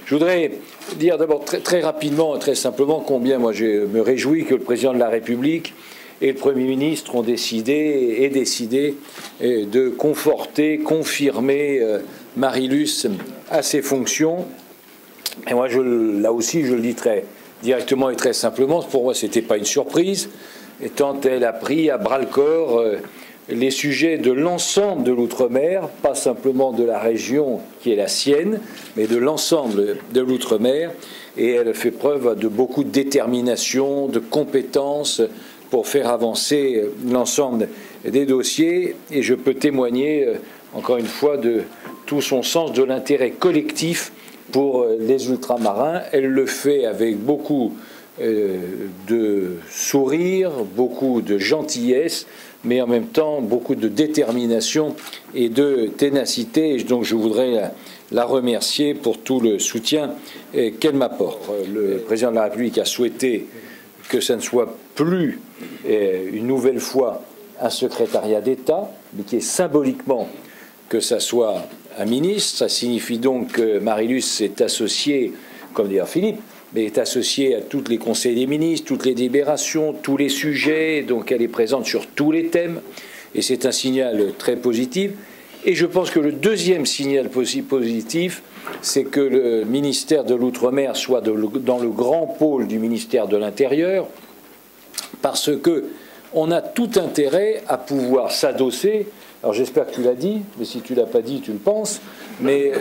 Je voudrais dire d'abord très rapidement, très simplement, combien moi je me réjouis que le président de la République et le Premier ministre ont décidé de conforter, confirmer Marie-Luce à ses fonctions. Et moi, là aussi, je le dis très directement et très simplement, pour moi, ce n'était pas une surprise, étant elle a pris à bras-le-corps les sujets de l'ensemble de l'outre-mer, pas simplement de la région qui est la sienne, mais de l'ensemble de l'outre-mer. Et elle fait preuve de beaucoup de détermination, de compétences pour faire avancer l'ensemble des dossiers. Et je peux témoigner, encore une fois, de tout son sens de l'intérêt collectif pour les ultramarins. Elle le fait avec beaucoup de sourire, beaucoup de gentillesse, mais en même temps beaucoup de détermination et de ténacité. Et donc je voudrais la remercier pour tout le soutien qu'elle m'apporte. Le président de la République a souhaité que ça ne soit plus une nouvelle fois un secrétariat d'État, mais qui est symboliquement que ça soit un ministre. Ça signifie donc que Marie-Luce est associée, comme d'ailleurs Philippe, mais est associée à tous les conseils des ministres, toutes les délibérations, tous les sujets, donc elle est présente sur tous les thèmes, et c'est un signal très positif. Et je pense que le deuxième signal positif, c'est que le ministère de l'Outre-mer soit dans le grand pôle du ministère de l'Intérieur, parce que on a tout intérêt à pouvoir s'adosser. Alors j'espère que tu l'as dit, mais si tu l'as pas dit, tu le penses, mais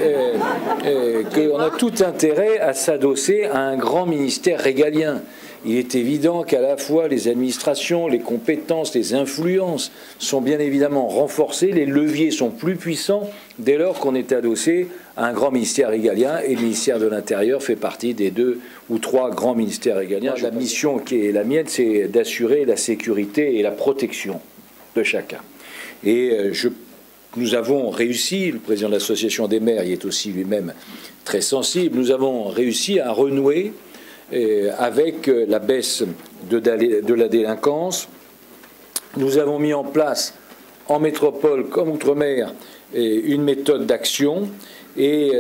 qu'on a tout intérêt à s'adosser à un grand ministère régalien. Il est évident qu'à la fois les administrations, les compétences, les influences sont bien évidemment renforcées, les leviers sont plus puissants dès lors qu'on est adossé à un grand ministère régalien, et le ministère de l'Intérieur fait partie des 2 ou 3 grands ministères régaliens. La mission qui est la mienne, c'est d'assurer la sécurité et la protection de chacun. Et nous avons réussi, le président de l'association des maires y est aussi lui-même très sensible, nous avons réussi à renouer avec la baisse de la délinquance. Nous avons mis en place en métropole comme outre-mer une méthode d'action. Et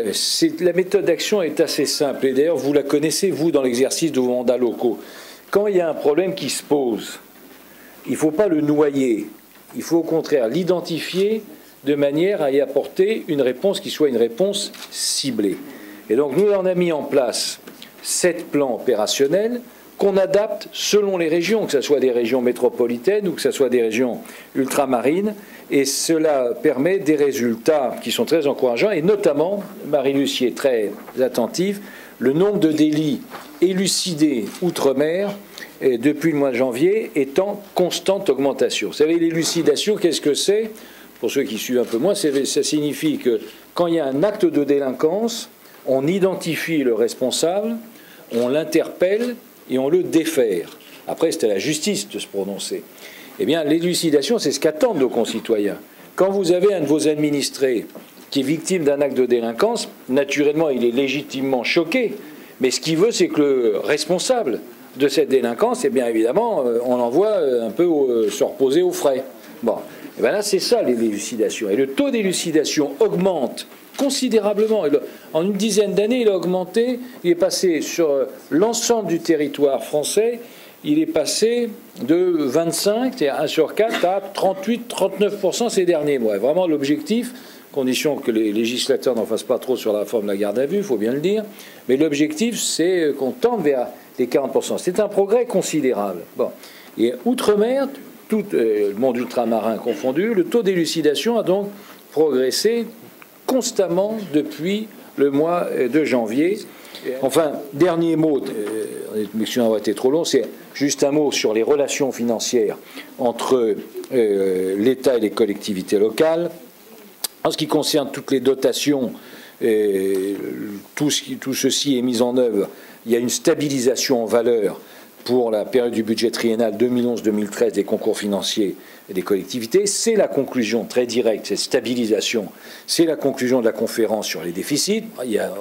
la méthode d'action est assez simple. Et d'ailleurs, vous la connaissez, vous, dans l'exercice de vos mandats locaux. Quand il y a un problème qui se pose, il ne faut pas le noyer. Il faut au contraire l'identifier de manière à y apporter une réponse qui soit une réponse ciblée. Et donc, nous en avons mis en place 7 plans opérationnels qu'on adapte selon les régions, que ce soit des régions métropolitaines ou que ce soit des régions ultramarines. Et cela permet des résultats qui sont très encourageants. Et notamment, Marie-Luce y est très attentive, le nombre de délits élucidés outre-mer depuis le mois de janvier est en constante augmentation. Vous savez, l'élucidation, qu'est-ce que c'est? Pour ceux qui suivent un peu moins, ça signifie que quand il y a un acte de délinquance, on identifie le responsable, on l'interpelle et on le défère. Après, c'est à la justice de se prononcer. Eh bien, l'élucidation, c'est ce qu'attendent nos concitoyens. Quand vous avez un de vos administrés qui est victime d'un acte de délinquance, naturellement, il est légitimement choqué. Mais ce qu'il veut, c'est que le responsable de cette délinquance, eh bien évidemment, on l'envoie un peu se reposer aux frais. Bon, et bien là, c'est ça l'élucidation. Et le taux d'élucidation augmente considérablement. En une dizaine d'années, il a augmenté. Il est passé sur l'ensemble du territoire français. Il est passé de 25, c'est 1 sur 4, à 38-39% ces derniers mois. Vraiment, l'objectif, condition que les législateurs n'en fassent pas trop sur la réforme de la garde à vue, il faut bien le dire, mais l'objectif, c'est qu'on tende vers les 40%. C'est un progrès considérable. Bon. Et outre-mer, tout le monde ultramarin confondu, le taux d'élucidation a donc progressé constamment depuis le mois de janvier. Enfin, dernier mot, l'excuse d'avoir été trop long, c'est juste un mot sur les relations financières entre l'État et les collectivités locales. En ce qui concerne toutes les dotations, tout ceci est mis en œuvre. Il y a une stabilisation en valeur pour la période du budget triennal 2011-2013 des concours financiers et des collectivités. C'est la conclusion très directe, cette stabilisation, c'est la conclusion de la conférence sur les déficits.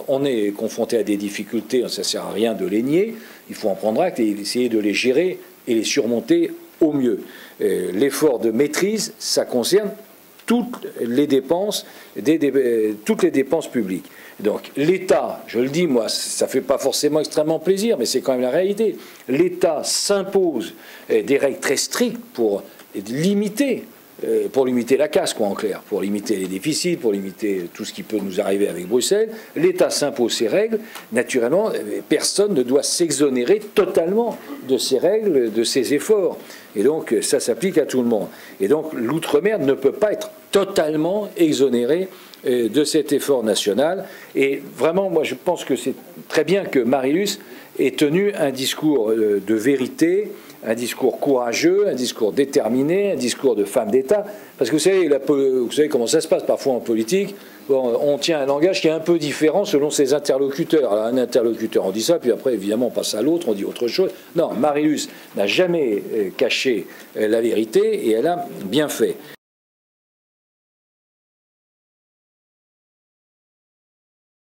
On est confronté à des difficultés, ça ne sert à rien de les nier, il faut en prendre acte et essayer de les gérer et les surmonter au mieux. L'effort de maîtrise, ça concerne toutes les dépenses, toutes les dépenses publiques. Donc l'État, je le dis moi, ça ne fait pas forcément extrêmement plaisir, mais c'est quand même la réalité. L'État s'impose des règles très strictes pour limiter la casse, quoi, en clair, pour limiter les déficits, pour limiter tout ce qui peut nous arriver avec Bruxelles. L'État s'impose ces règles. Naturellement, personne ne doit s'exonérer totalement de ces règles, de ces efforts. Et donc, ça s'applique à tout le monde. Et donc, l'outre-mer ne peut pas être totalement exonéré de cet effort national. Et vraiment, moi, je pense que c'est très bien que Marilus ait tenu un discours de vérité, un discours courageux, un discours déterminé, un discours de femme d'État. Parce que vous savez comment ça se passe parfois en politique. Bon, on tient un langage qui est un peu différent selon ses interlocuteurs. Alors, un interlocuteur, on dit ça, puis après, évidemment, on passe à l'autre, on dit autre chose. Non, Marilus n'a jamais caché la vérité et elle a bien fait.